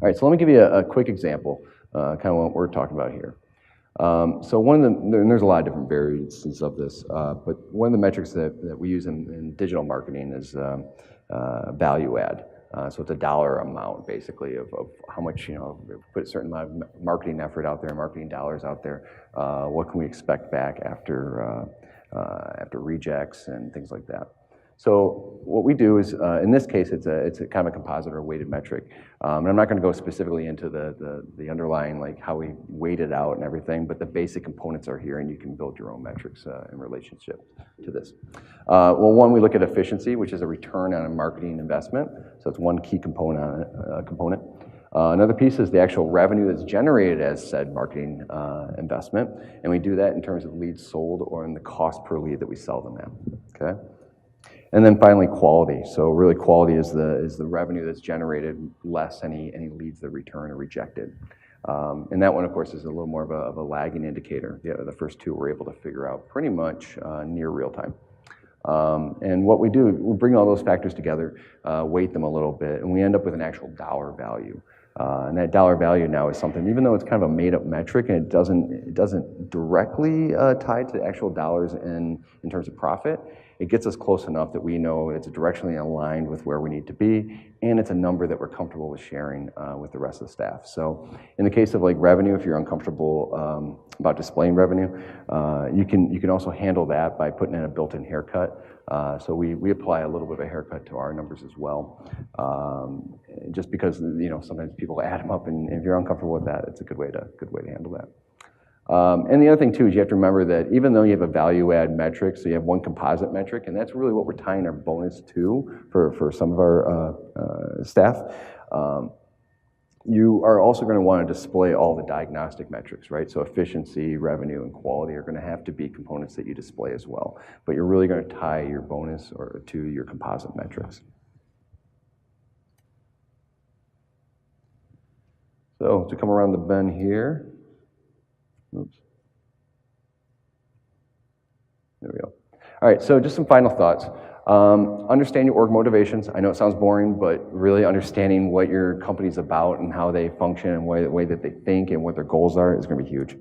All right, so let me give you a quick example, kind of what we're talking about here. So one of the, and there's a lot of different variations of this, but one of the metrics that we use in digital marketing is value add. So it's a dollar amount, basically, of how much, put a certain amount of marketing effort out there, marketing dollars out there. What can we expect back after rejects and things like that? So what we do is, in this case, it's a kind of a composite or weighted metric. And I'm not going to go specifically into the underlying, like how we weight it out and everything, but the basic components are here, and you can build your own metrics in relationship to this. Well, one, we look at efficiency, which is a return on a marketing investment. So it's one key component. Another piece is the actual revenue that's generated as said marketing investment, and we do that in terms of leads sold or in the cost per lead that we sell them at. Okay. And then finally, quality. So really, quality is the revenue that's generated less any leads that return or rejected. And that one, of course, is a little more of a lagging indicator. The first two we're able to figure out pretty much near real time. And what we do, we bring all those factors together, weight them a little bit, and we end up with an actual dollar value. And that dollar value now is something, even though it's kind of a made-up metric and it doesn't directly tie to actual dollars in terms of profit, it gets us close enough that we know it's directionally aligned with where we need to be, and it's a number that we're comfortable with sharing with the rest of the staff. So in the case of like revenue, if you're uncomfortable about displaying revenue, you can also handle that by putting in a built-in haircut. So we apply a little bit of a haircut to our numbers as well, just because sometimes people add them up, and if you're uncomfortable with that, it's a good way to handle that. And the other thing too is you have to remember that even though you have a value add metric, so you have one composite metric, and that's really what we're tying our bonus to for some of our staff. You are also going to want to display all the diagnostic metrics, right? So efficiency, revenue, and quality are going to have to be components that you display as well. But you're really going to tie your bonus to your composite metrics. So to come around the bend here, oops. There we go. All right, so just some final thoughts. Understand your org motivations. I know it sounds boring, but really understanding what your company's about and how they function and the way that they think and what their goals are is going to be huge.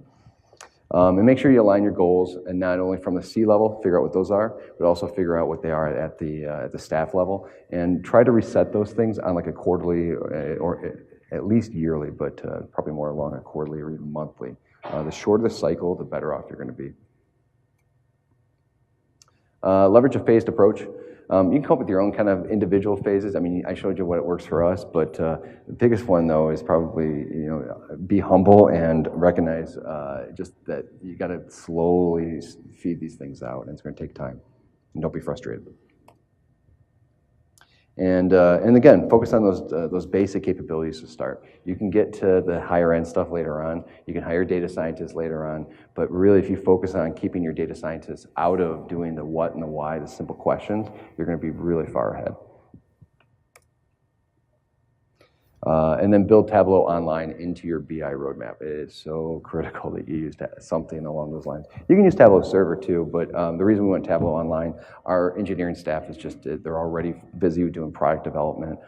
And make sure you align your goals, and not only from the C level, figure out what those are, but also figure out what they are at the staff level, and try to reset those things on like a quarterly or at least yearly, but probably more along a quarterly or even monthly. The shorter the cycle, the better off you're going to be. Leverage a phased approach. You can come up with your own kind of individual phases. I mean, I showed you what works for us, but the biggest one though is probably be humble and recognize just that you got to slowly feed these things out, and it's going to take time. And don't be frustrated. And again, focus on those basic capabilities to start. You can get to the higher end stuff later on. You can hire data scientists later on. But really, if you focus on keeping your data scientists out of doing the what and the why, the simple questions, you're going to be really far ahead. And then build Tableau online into your BI roadmap. It is so critical that you use something along those lines. You can use Tableau Server too, but the reason we went Tableau online, our engineering staff is just, they're already busy doing product development.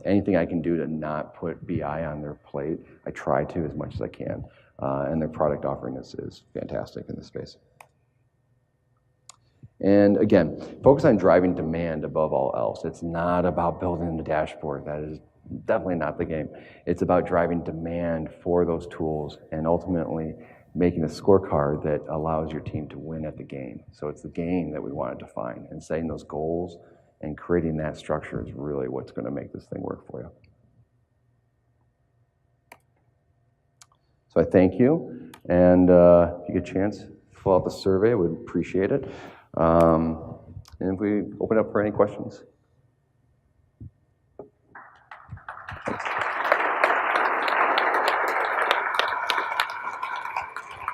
Anything I can do to not put BI on their plate, I try to as much as I can. And their product offering is fantastic in this space. And again, focus on driving demand above all else. It's not about building the dashboard. That is definitely not the game. It's about driving demand for those tools and ultimately making a scorecard that allows your team to win at the game. So it's the game that we want to define, and setting those goals and creating that structure is really what's going to make this thing work for you. So I thank you, and if you get a chance, fill out the survey. We'd appreciate it. And if we open up for any questions.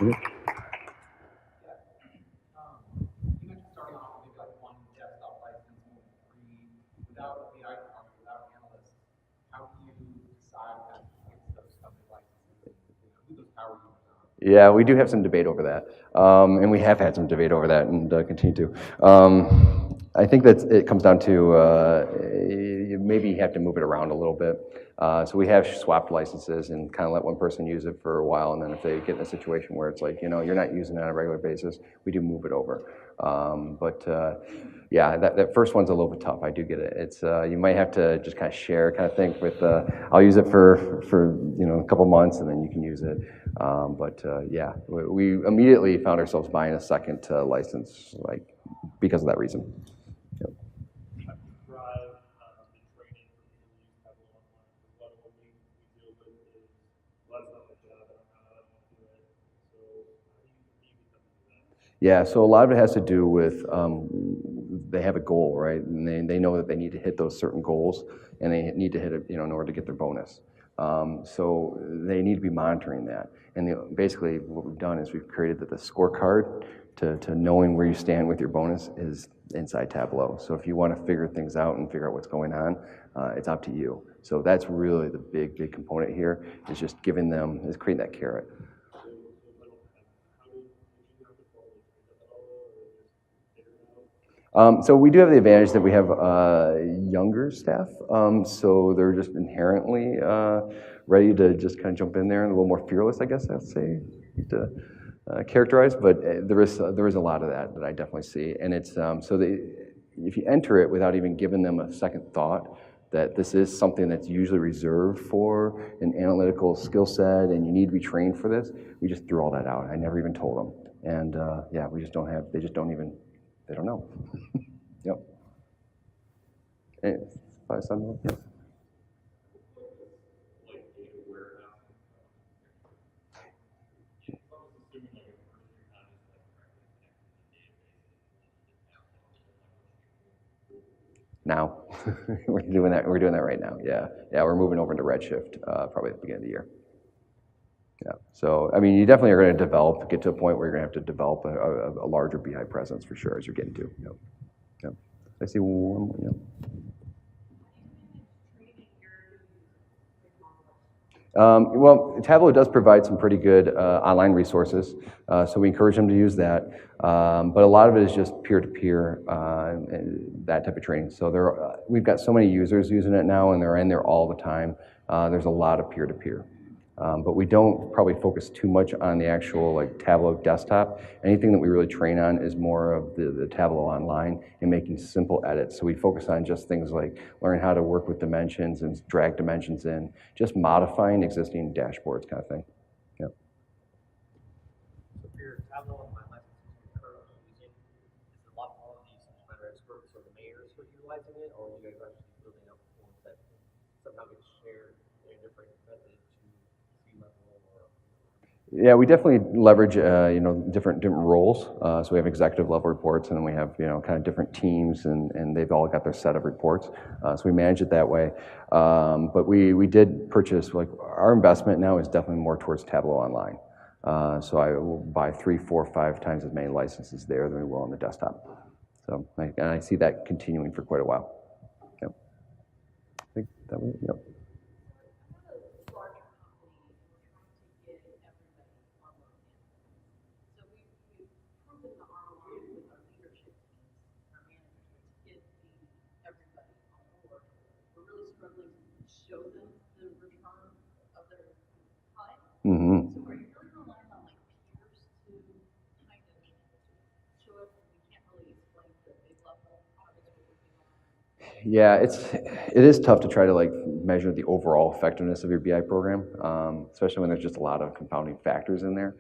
You mentioned starting off with maybe like one desktop license, maybe three, without the icon, without analysts. How do you decide which of those company licenses How are you? Yeah, we do have some debate over that, and we have had some debate over that, and continue to. I think that it comes down to maybe you have to move it around a little bit. So we have swapped licenses and kind of let one person use it for a while, and then if they get in a situation where it's like, you're not using it on a regular basis, we do move it over. Yeah, that first one's a little bit tough. I do get it. It's you might have to just kind of share kind of thing with. I'll use it for a couple months, and then you can use it. Yeah, we immediately found ourselves buying a second license, like because of that reason. Yep. Drive the training for people to use Tableau online. A lot of what we deal with is, well, that's not my job, I don't know how I want to do it. So how do you get them to do that? Yeah, so a lot of it has to do with they have a goal, right? And they know that they need to hit those certain goals, and they need to hit it, in order to get their bonus. So they need to be monitoring that. And basically, what we've done is we've created the scorecard to knowing where you stand with your bonus is inside Tableau. So if you want to figure things out and figure out what's going on, it's up to you. So that's really the big component here is just creating that carrot. So we do have the advantage that we have younger staff, so they're just inherently ready to just kind of jump in there and a little more fearless, I guess I'd say, to characterize. But there is a lot of that I definitely see, and it's if you enter it without even giving them a second thought that this is something that's usually reserved for an analytical skill set, and you need to be trained for this, we just threw all that out. I never even told them, and yeah, we just don't have. They just don't even. They don't know. Yep. And 5 7. Yes. Now, we're doing that. We're doing that right now. Yeah, we're moving over into Redshift probably at the beginning of the year. Yeah. So I mean, you definitely are going to get to a point where you're going to have to develop a larger BI presence for sure as you're getting to. Yep. Yep. I see one. Yep. Well, Tableau does provide some pretty good online resources, so we encourage them to use that. But a lot of it is just peer-to-peer, and that type of training. So we've got so many users using it now, and they're in there all the time. There's a lot of peer-to-peer. But we don't probably focus too much on the actual Tableau desktop. Anything that we really train on is more of the Tableau online and making simple edits. So we focus on just things like learning how to work with dimensions and drag dimensions in, just modifying existing dashboards kind of thing. Yep. So for your Tableau and my licenses you're currently using, is a lot more of these subject matter experts or the mayors who are utilizing it, or are you guys actually building up tools that somehow get shared in a different method to C-level or? Yeah, we definitely leverage different roles. So we have executive level reports, and then we have kind of different teams, and they've all got their set of reports. So we manage it that way. But we did purchase our investment now is definitely more towards Tableau Online. So I will buy 3, 4, 5 times as many licenses there than we will on the desktop. So and I see that continuing for quite a while. Yep. I think that was yep. Show them the return of their time. Mm-hmm. So are you really relying on peers to kind of show us, and we can't really explain the big level projects we're working on? Yeah, it is tough to try to measure the overall effectiveness of your BI program, especially when there's just a lot of confounding factors in there.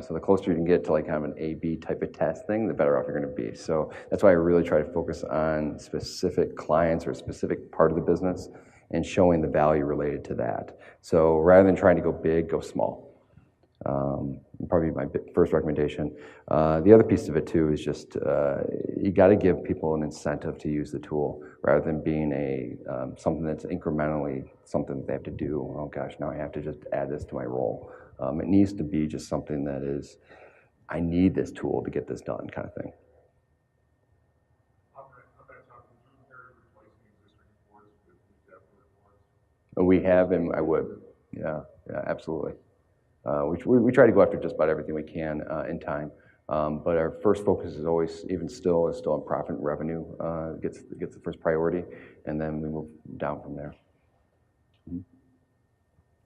So the closer you can get to kind of an A/B type of test thing, the better off you're going to be. So that's why I really try to focus on specific clients or a specific part of the business and showing the value related to that. So rather than trying to go big, go small. Probably my first recommendation. The other piece of it too is just you got to give people an incentive to use the tool rather than being something that's incrementally something that they have to do. Oh gosh, now I have to just add this to my role. It needs to be just something that is, I need this tool to get this done kind of thing. We have, and I would. Yeah, absolutely. We try to go after just about everything we can in time. But our first focus is always, even still, is still on profit and revenue, gets the first priority, and then we move down from there.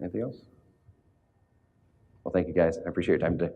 Anything else? Well, thank you guys. I appreciate your time today.